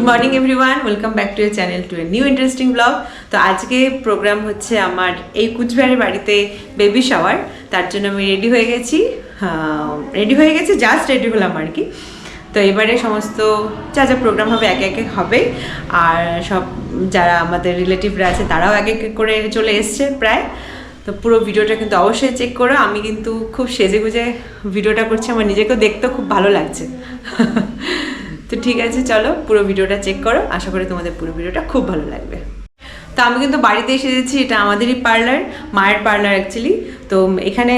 Morning everyone, welcome back to year channel to a new interesting blog. তো আজকে programme হচ্ছে আমার এই কুচবিহারের বাড়িতে বেবি শাওয়ার। তার জন্য আমি রেডি হয়ে গেছি, জাস্ট রেডি হলাম আর কি। তো এবারে সমস্ত যা যা প্রোগ্রাম হবে একে একে হবে, আর সব যারা আমাদের রিলেটিভরা আছে তারাও এক এক করে চলে এসছে প্রায়। তো পুরো ভিডিওটা কিন্তু অবশ্যই চেক করো। আমি কিন্তু খুব সেজে গুজে ভিডিওটা করছি, আমার নিজেকেও দেখতেও খুব ভালো লাগছে। তো ঠিক আছে, চলো পুরো ভিডিওটা চেক করো, আশা করি তোমাদের পুরো ভিডিওটা খুব ভালো লাগবে। তো আমি কিন্তু বাড়িতে এসে গেছি, এটা আমাদেরই পার্লার, মায়ের পার্লার অ্যাকচুয়ালি। তো এখানে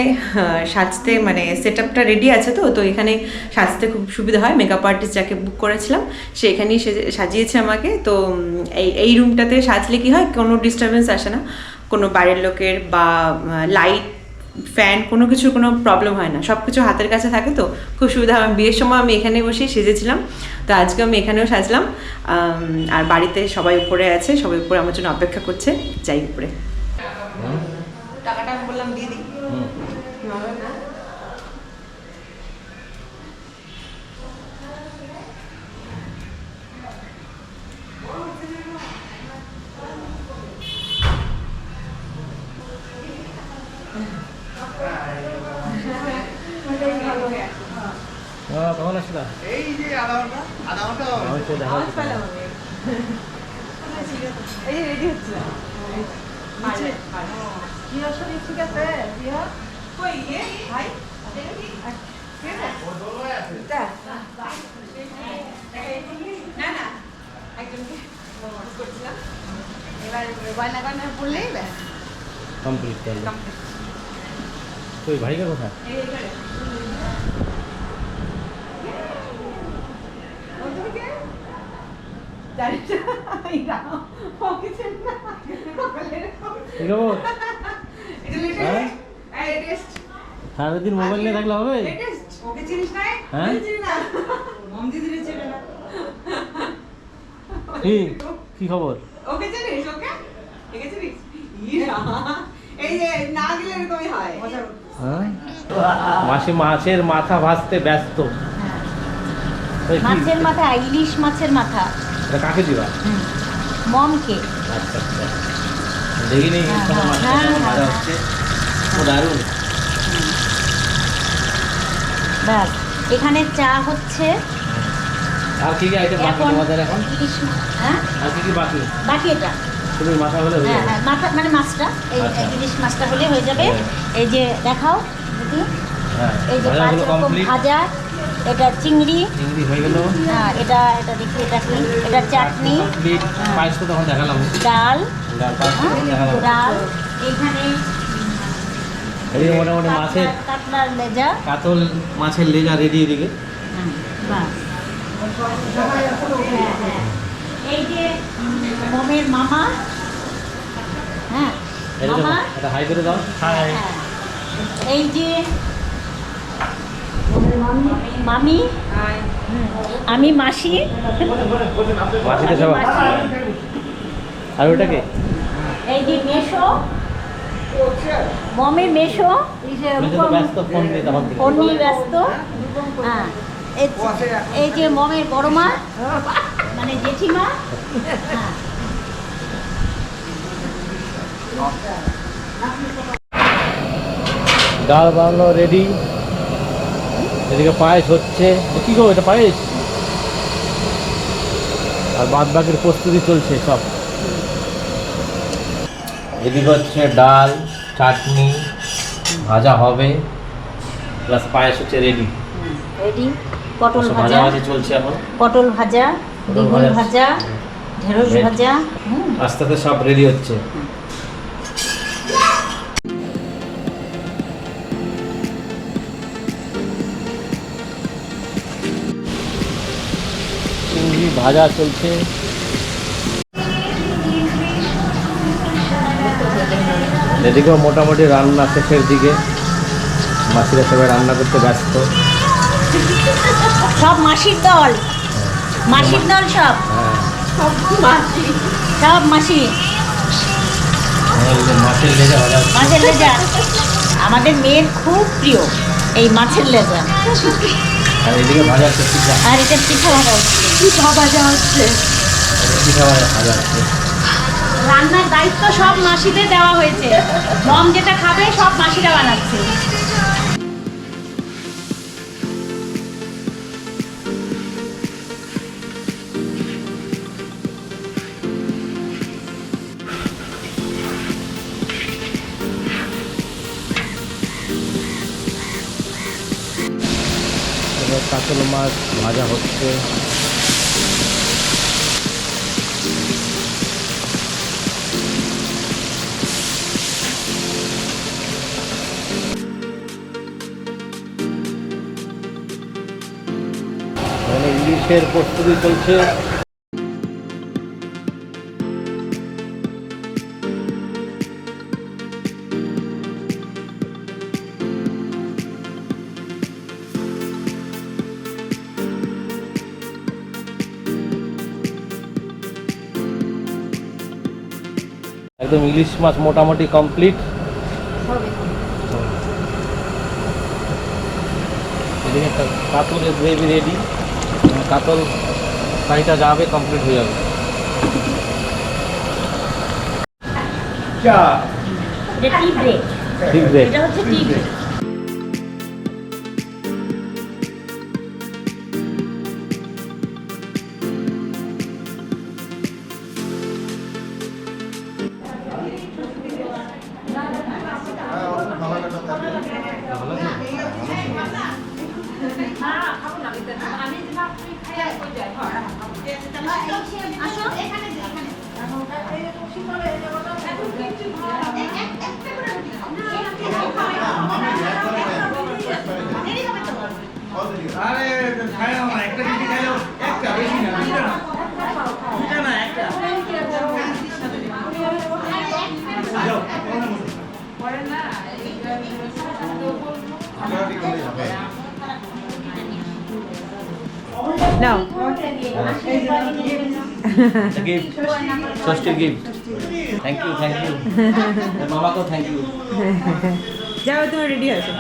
সাজতে মানে সেট আপটা রেডি আছে, তো এখানে সাজতে খুব সুবিধা হয়। মেকআপ আর্টিস্ট যাকে বুক করেছিলাম সে এখানেই সাজিয়েছে আমাকে। তো এই রুমটাতে সাজলে কি হয়, কোনো ডিস্টারবেন্স আসে না, কোনো বাইরের লোকের বা লাইট ফ্যান কোনো কিছুর কোনো প্রবলেম হয় না, সব কিছু হাতের কাছে থাকে, তো খুব সুবিধা হয়। বিয়ের সময় আমি এখানে বসেই সেজেছিলাম, তো আজকে আমি এখানেও সাজলাম। আর বাড়িতে সবাই উপরে আছে, সবাই উপরে আমার জন্য অপেক্ষা করছে, যাই উপরে। টাকাটা আমি বললাম দিয়ে দিই। কখন আসলা? এই যে আধা ঘন্টা এই যে রেডি হচ্ছে ঠিক আছে। কই গিয়ে ভাই না না একজনকে করছিলাম, এবার গয়না গয়না বললেই ব্যাস কমপ্লিট করলে। তুই ভাইকে কোথায়? সারাদিন মোবাইল নিয়ে থাকলে হবে? হ্যাঁ, কি খবর? মাসি মাছের মাথা ভাজতে ব্যস্ত। মাছের মাথা, ইলিশ মাছের মাথা। এটা কাকে দিবা? মমকে। আচ্ছা আচ্ছা, দেখিনি ভাজা হচ্ছে, ও দারুণ। ব্যাস, এখানে চা হচ্ছে। আর কি কি আইটেম বাকি তোমাদের এখন? ইলিশ, হ্যাঁ, আর কি কি বাকি? বাকি এটা তুমি মাথা হলে হয়ে যাবে। হ্যাঁ, মাথা মানে মাছটা, এই আচ্ছা। ইলিশ মাছটা হলে হয়ে যাবে। এই যে দেখাও দেখি, হ্যাঁ, এই যে 5 রকম কমপ্লিট। ভাজা, এটা চিংড়ি হয়ে গেল। হ্যাঁ, এটা দেখি, এটা কি, এটা চাটনি, কমপ্লিট। পায়েস তো তখন দেখালাম। ডাল, দেখালাম। ডাল, এখানে এই মোটামুটি মাছের কাতলার লেজা, কাতল মাছের লেজা রেডি এদিকে। বাস। এই যে মমের মামা, হ্যাঁ মামা, এটা হাই করে দাও। হাই। এই যে মামি, আমি মাসি, মাছিতে সব। আর ওটাকে এই যে মেশো, মমের মেশো, ব্যস্ত ফোন নিয়ে তখন থেকে। ফোন নিয়ে ব্যস্ত। হ্যাঁ, এই যে মমের বড় মা, মানে জেঠিমা। হ্যাঁ, ডাল বানানো রেডি, এদিকে পায়েস হচ্ছে। কি গো, এটা পায়েস? আর বাদ বাকির প্রস্তুতি চলছে সব। এদিকে হচ্ছে ডাল, চাটনি, ভাজা হবে, প্লাস পায়েস হচ্ছে রেডি। রেডি। পটল ভাজা ভাজাভাজি চলছে এখন। পটল ভাজা, বেগুন ভাজা, ঢেঁড়স ভাজা। আস্তে আস্তে সব রেডি হচ্ছে। চিংড়ি ভাজা চলছে। এদিকেও মোটামুটি রান্না শেষের দিকে, মাসিরা সবাই রান্না করতে ব্যস্ত। সব মাসির দল, মাসির দল সব, সব মাসি। মাছের লেজা ভাজা, মাছের লেজা আমাদের মেয়ের খুব প্রিয়, এই মাছের লেজা। আর এদিকে ভাজা হচ্ছে পিঠা। আর এটা পিঠা ভাজা হচ্ছে। পিঠা ভাজা হচ্ছে। পিঠা ভাজা হচ্ছে। রান্নার দায়িত্ব সব মাসিদের দেওয়া হয়েছে। মম যেটা খাবে সব মাসিরা বানাচ্ছে। এবার কাতল মাছ ভাজা হচ্ছে। এখানে ইলিশের প্রস্তুতি চলছে। একদম ইলিশ মাছ মোটামুটি কমপ্লিট। এদিকে কাতলের গ্রেভি রেডি। কাতল ফ্রাইটা যাবে, কমপ্লিট হয়ে যাবে। এটা টি ব্রেক। ঠিক ব্রেক। এটা হচ্ছে টি ব্রেক। আরে খাই না, একটা দিদি খাইও, একটা বেশি না, দুইটা না। দুইটা না, একটা। যাও, নাও গিফট, ষষ্ঠীর gift. Thank you, thank you. মামাকেও থ্যাংক ইউ। যাও, তুমি রেডি আছো।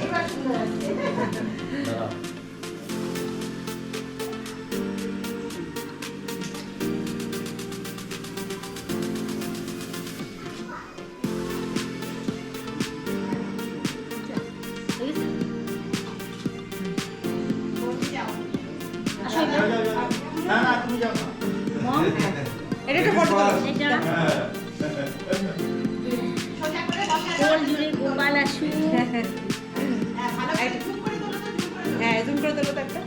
এইবার সুন্দর আছে। দাঁড়াও। না না তুমি যাও না মম এটা একটা ফটো তোলো। এটা হ্যাঁ কোল জুড়ে গোপাল আসু হ্যাঁ জুম করে তোলো তো একটা।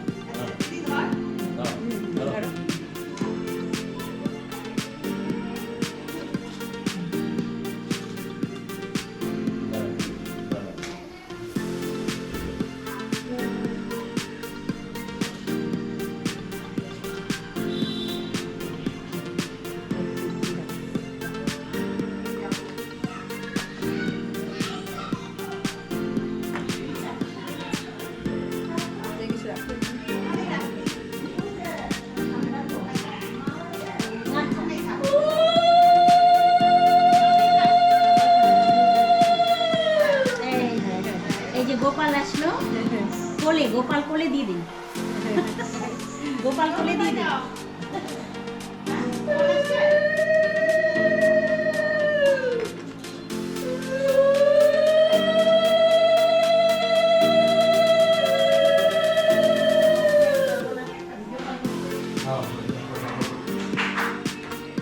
দাও, ধরো। ধরো। দাঁড়াও, দাঁড়াও। কিছু রাখো। এই যে গোপাল আসলো কোলে, গোপাল কোলে দিয়ে দিন, গোপাল কোলে দিয়ে দিন। দাও।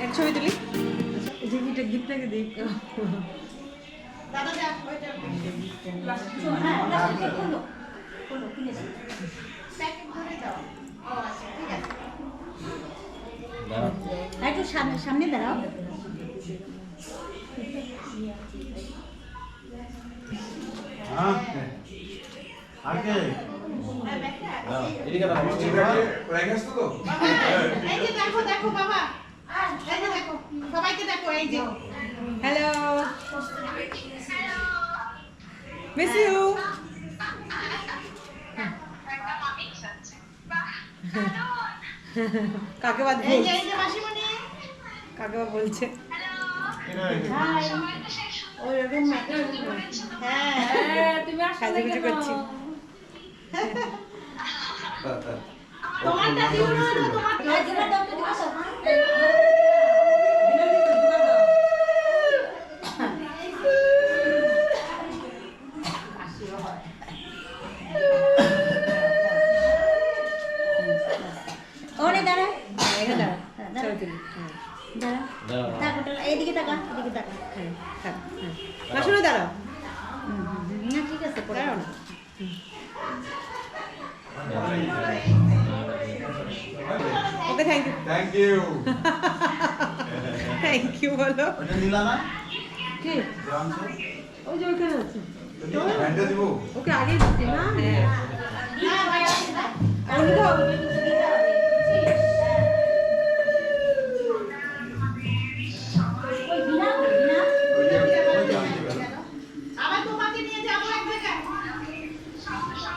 এক ছবি তুলি। এই যে গিফট গিফটটাকে দিই। হ্যাঁ, প্লাস্টিকটা খোলো, খোলো, খুলে দাও। দাঁড়াও। আর একটু সামনে দাঁড়াও। হ্যাঁ আগে দাঁড়াও। এদিকে দাঁড়াও। রেখেছ তো এই যে দেখো দেখো বাবা, এই যে দেখো সবাইকে দেখো, এই যে হ্যালো মিস ইউ। কাকে বাদ এই যে মাসিমণি, কাকে বা বলছে। হাই ওই রুমমেট। হ্যাঁ তুমি সাজুগুজু করছি। তোমারটা দিও না, তোমারটা ওরে দাঁড়া, এখানে দাঁড়া ছবি তুলি। হ্যাঁ দাঁড়া, দাঁড়াও। তাকাও, এইদিকে তাকা, এদিকে তাকা। হ্যাঁ হ্যাঁ হ্যাঁ মাসুরও দাঁড়াও। না ঠিক আছে, পরে দাঁড়াও না। Okay thank you. Thank you thank you বলো। ওটা নিলা না কি গ্রামছে ওই যে ওইখানে আছে। হ্যান্ডে দিব ওকে আগে দিতে না। হ্যাঁ না ভাই আছে না, ওগুলো দাও। ওই বিনা, বিনা। ওই যে জানতে আবার তোমাকে নিয়ে যাবো এক জায়গায়।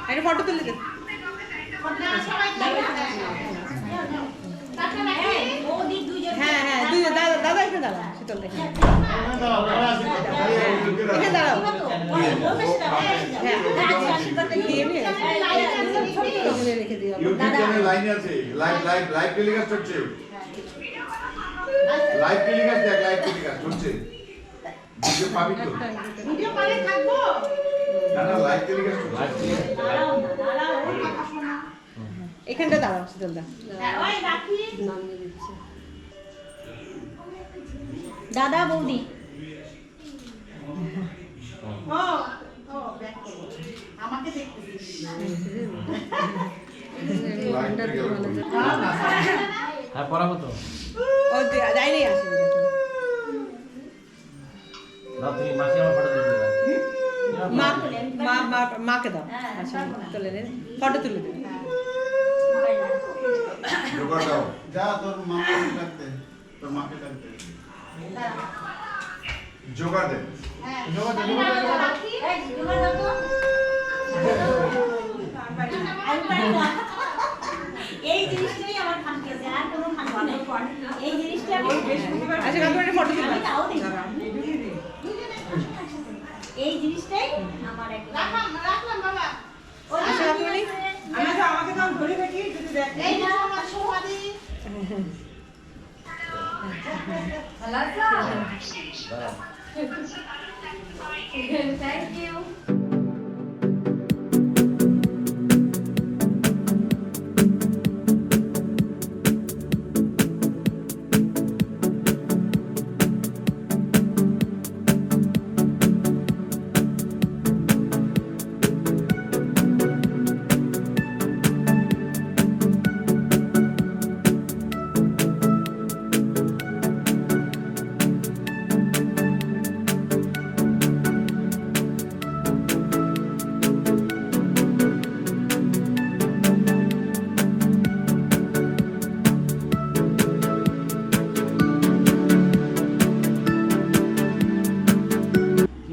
একটা ফটো তুলে দে। না সবাই তাকে নাকি বৌদি দুইজন। হ্যাঁ হ্যাঁ দুই দাদা দাদা এখানে দাঁড়াও। শীতল দেখে দাঁড়াও পরে আসি এখানে দাঁড়াও। আচ্ছা, আশীর্বাদটা দিয়ে নিয়ে। নিয়ে রেখে দিও। ইউটিউব চ্যানেল লাইন আছে লাইভ টেলিকাস্ট হচ্ছে লাইভ টেলিকাস্ট দেখ লাইভ টেলিকাস্ট হচ্ছে ভিডিও পাবি তো ভিডিও পারে থাকবো। না না লাইভ টেলিকাস্ট হচ্ছে দাঁড়াও না, দাঁড়াও। এখানটা দাঁড়াও শীতল দা। ওই রাখি নাম দিয়ে দিচ্ছে। দাদা বৌদি। ও ও ব্যাক করো, আমাকে দেখতে দিস। লাইভ টেলিকাস্ট হ্যাঁ পড়াবো তো। ও যাই নেই আসবে। দাও তুমি মাসি আমার ফটো তুলে দাও। মা মা মা মাকে দাও। আচ্ছা তুলে দেন ফটো তুলে দেন। জোগাড় দাও যা তোর মাকে ডাকতে তোর মাকে ডাকতে জোগাড় দে হ্যাঁ জোগাড় দে রাখি এই, তোমার দাও তো। এই জিনিসটাই আমার খানকে আছে, আর কোনো খানকে নেই। এই জিনিসটা আমি আচ্ছা কাকু একটা ফটো তুলে আমি তাও দেখি। এই জিনিসটাই আমার একটা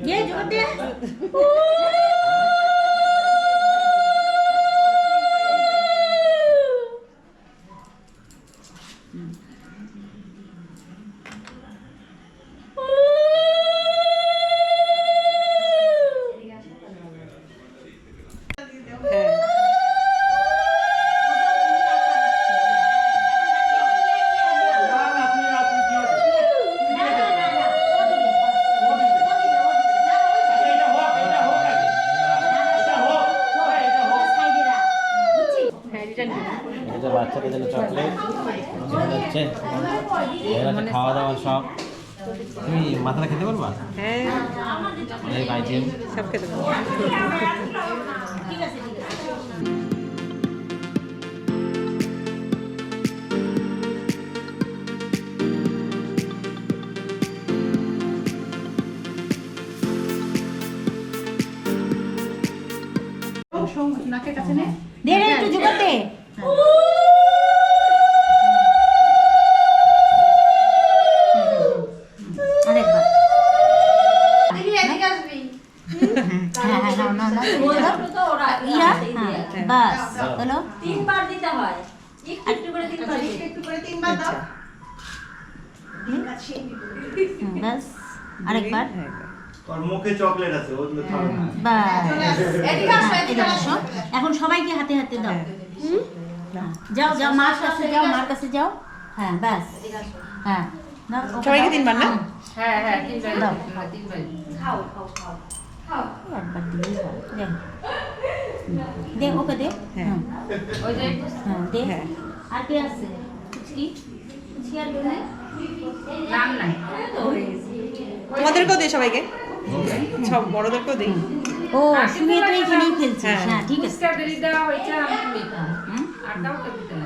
ये जोर दे এটা বাচ্চাদের জন্য চকলেট, হচ্ছে খাওয়া দাওয়া সব। তুমি মাথাটা খেতে পারবা? হ্যাঁ, অনেক আইটেম। সব খেতে পারবো। ঠিক আছে ঠিক আছে নাকের কাছে নে দে রে একটু জোগাড় দে আরেকবার দিদি এদিকে আসবি হ্যাঁ হ্যাঁ নাও নাও নাও ইয়া হ্যাঁ বাস হলো তিনবার দিতে হয় একটু করে তিনবার দিতে একটু করে তিনবার দাও বাস আরেকবার और मुखे चॉकलेट আছে ওগুলো খাও না বাস এদিকে আসো এদিকে এদিকে আসো আসো এখন সবাইকে হাতে হাতে দাও যাও যাও মার কাছে যাও মার কাছে যাও হ্যাঁ বাস হ্যাঁ দাও ওকে সবাইকে দাও। তিনবার না? হ্যাঁ হ্যাঁ তিনবার দাও তিনবার খাও খাও খাও খাও একবার দিলেই হয় দে দে ওকে দে হ্যাঁ। হ্যাঁ ওই যে হ্যাঁ দে হ্যাঁ। আর কে আছে কুচকি কুচকি আর কে নাই নাম নাই তোমাদেরকেও দে সবাইকে, সব বড়দেরকেও দিই। ও শুয়ে তো এখানেই ফেলছিস হ্যাঁ। হ্যাঁ ঠিক আছে ইস্টা দেরি দাও এটা আমি দিতে আর কাউকে দিতে না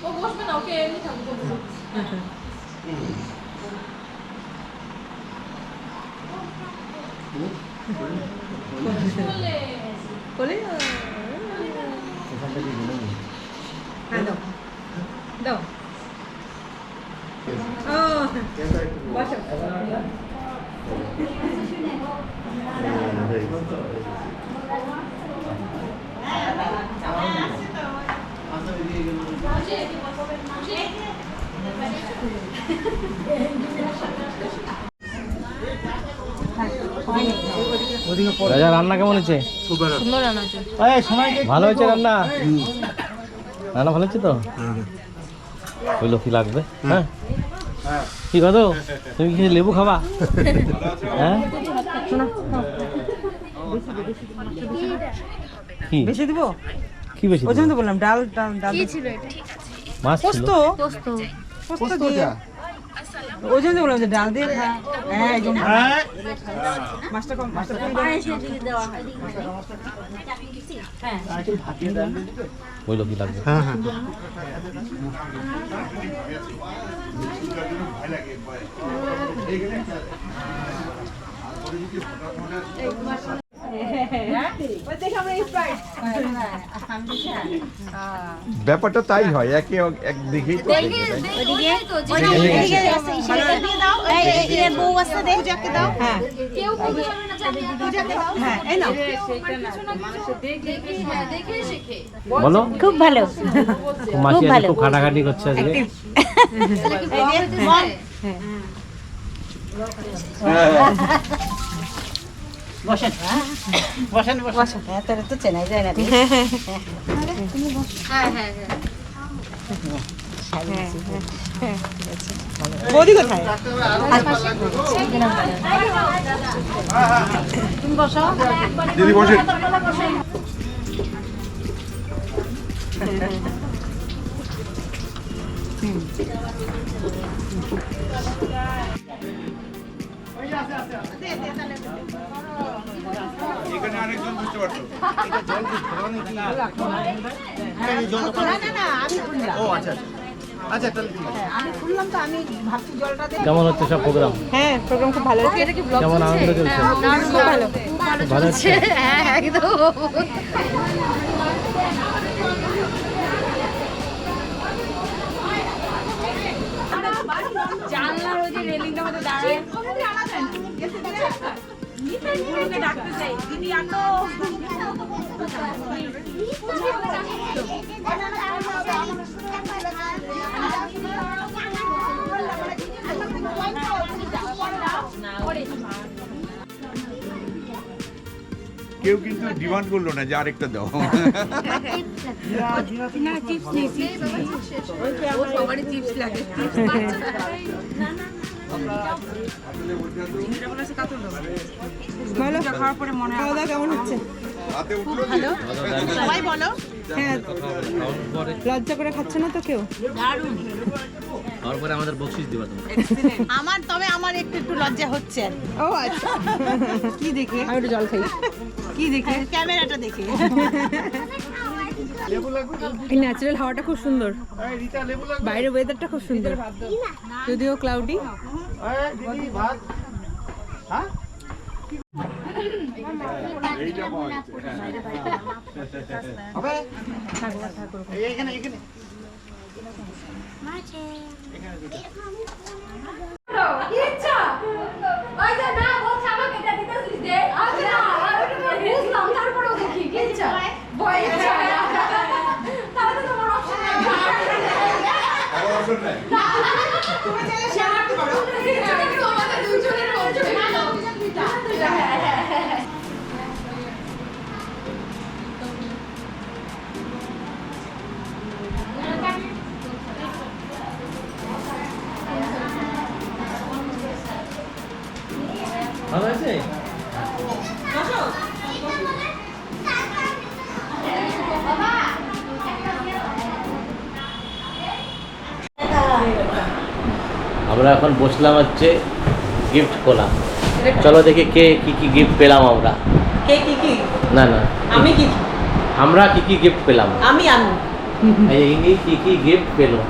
ও বসবে না ওকে এমনি থাকতে বলবো বলে হ্যাঁ দাও দাও। ও বসো। রাজা রান্না কেমন হচ্ছে? ভালো হয়েছে রান্না? রান্না ভালো হচ্ছে তো? বললো কি লাগবে? হ্যাঁ কি কত? তুমি কি লেবু খাবা? হ্যাঁ কি বেশি দিব? কি বেশি ওই জন্য তো বললাম ডাল ডাল ডাল। মাছ ছিল? পোস্ত পোস্ত দিয়ে ওই জন্য বললাম যে ডাল দিয়ে খা। হ্যাঁ একদম মাছটা কম মাছটা কম দাও। বললো কি লাগবে? ব্যাপারটা তাই হয়, একে এক দিকেই তো দেখবে, তাই না? ওইদিকে বউ আছে দে দাও হ্যাঁ হ্যাঁ এই নাও। বলো খুব ভালো মাসি ভালো। একটু খাটাখাটি করছে আজকে। বসেন বসেন বসেন হ্যাঁ তাহলে তো চেনাই যায় না বৌদি কোথায়? তুমি বসো দিদি বসে এখানে আরেকজন বুঝতে পারতো ও আচ্ছা আচ্ছা তাহলে ঠিক আছে আমি শুনলাম তো আমি ভাবছি জলটা কেমন হচ্ছে সব প্রোগ্রাম? হ্যাঁ প্রোগ্রাম খুব ভালো হচ্ছে। কেমন আনন্দ চলছে? খুব ভালো। ভালো হচ্ছে? হ্যাঁ একদম জানলার ওই যে রেলিংটার মধ্যে দাঁড়ায় ডাকতে চাই দিদি আনো কেউ কিন্তু ডিমান্ড করলো না যে আরেকটা দাও সবারই চিপস লাগে ভালো খাওয়া দাওয়া কেমন হচ্ছে? সবাই বলো হ্যাঁ লজ্জা করে খাচ্ছে না তো কেউ? তারপরে আমাদের বকশিস দিবা তুমি। আমার একটু লজ্জা হচ্ছে আর কি। ও আচ্ছা কি দেখে? আমি একটু জল খাই। কি দেখে? ক্যামেরাটা দেখে এই ন্যাচারাল হাওয়াটা খুব সুন্দর, বাইরের ওয়েদারটা খুব সুন্দর, যদিও ক্লাউডি। ভালো আছে? আমরা এখন বসলাম হচ্ছে গিফট খোলা। চলো দেখি কে কি কি গিফট পেলাম আমরা। কে কি কি? না না আমি কি? আমরা কি কি গিফট পেলাম। আমি এই ইনি কি কি গিফট পেলো।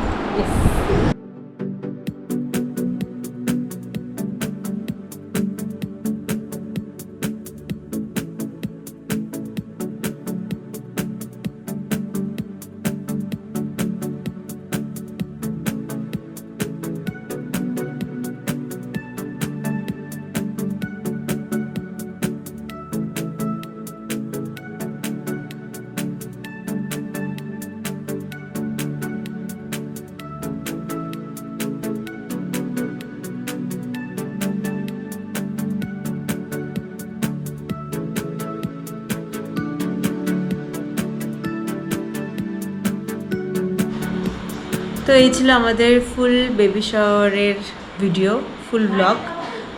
তো এই ছিল আমাদের ফুল বেবি শাওয়ারের ভিডিও, ফুল ব্লগ।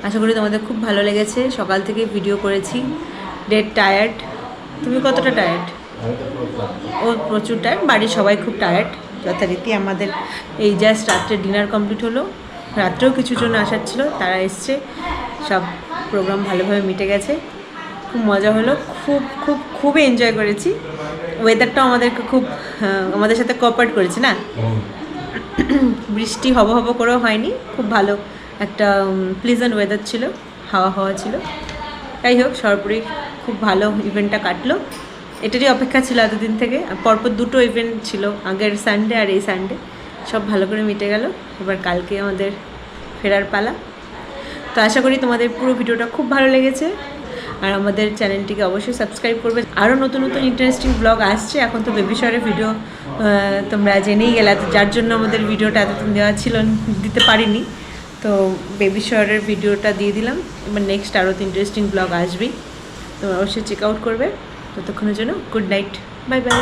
আশা করি তোমাদের খুব ভালো লেগেছে। সকাল থেকে ভিডিও করেছি, ডেড টায়ার্ড। তুমি কতটা টায়ার্ড? ও প্রচুর টায়ার্ড, বাড়ির সবাই খুব টায়ার্ড যথারীতি। আমাদের এই জাস্ট রাত্রে ডিনার কমপ্লিট হলো, রাত্রেও কিছু জন আসার ছিল, তারা এসছে, সব প্রোগ্রাম ভালোভাবে মিটে গেছে, খুব মজা হলো, খুবই এনজয় করেছি। ওয়েদারটাও আমাদেরকে খুব আমাদের সাথে কোঅপারেট করেছে না, বৃষ্টি হব করেও হয়নি, খুব ভালো একটা প্লিজেন্ট ওয়েদার ছিল, হাওয়া ছিল। যাই হোক সর্বোপরি খুব ভালো ইভেন্টটা কাটলো। এটারই অপেক্ষা ছিল এতদিন থেকে, পরপর দুটো ইভেন্ট ছিল, আগের সানডে আর এই সানডে, সব ভালো করে মিটে গেল। এবার কালকে আমাদের ফেরার পালা। তো আশা করি তোমাদের পুরো ভিডিওটা খুব ভালো লেগেছে, আর আমাদের চ্যানেলটিকে অবশ্যই সাবস্ক্রাইব করবে। আরও নতুন ইন্টারেস্টিং ব্লগ আসছে। এখন তো বেবি শাওয়ারের ভিডিও তোমরা জেনেই গেলে, যার জন্য আমাদের ভিডিওটা এতদিন দেওয়া ছিল, দিতে পারিনি। তো বেবি শাওয়ারের ভিডিওটা দিয়ে দিলাম। এবার নেক্সট আরও তো ইন্টারেস্টিং ব্লগ আসবেই। তোমরা অবশ্যই চেক আউট করবে। ততক্ষণের জন্য গুড নাইট, বাই বাই।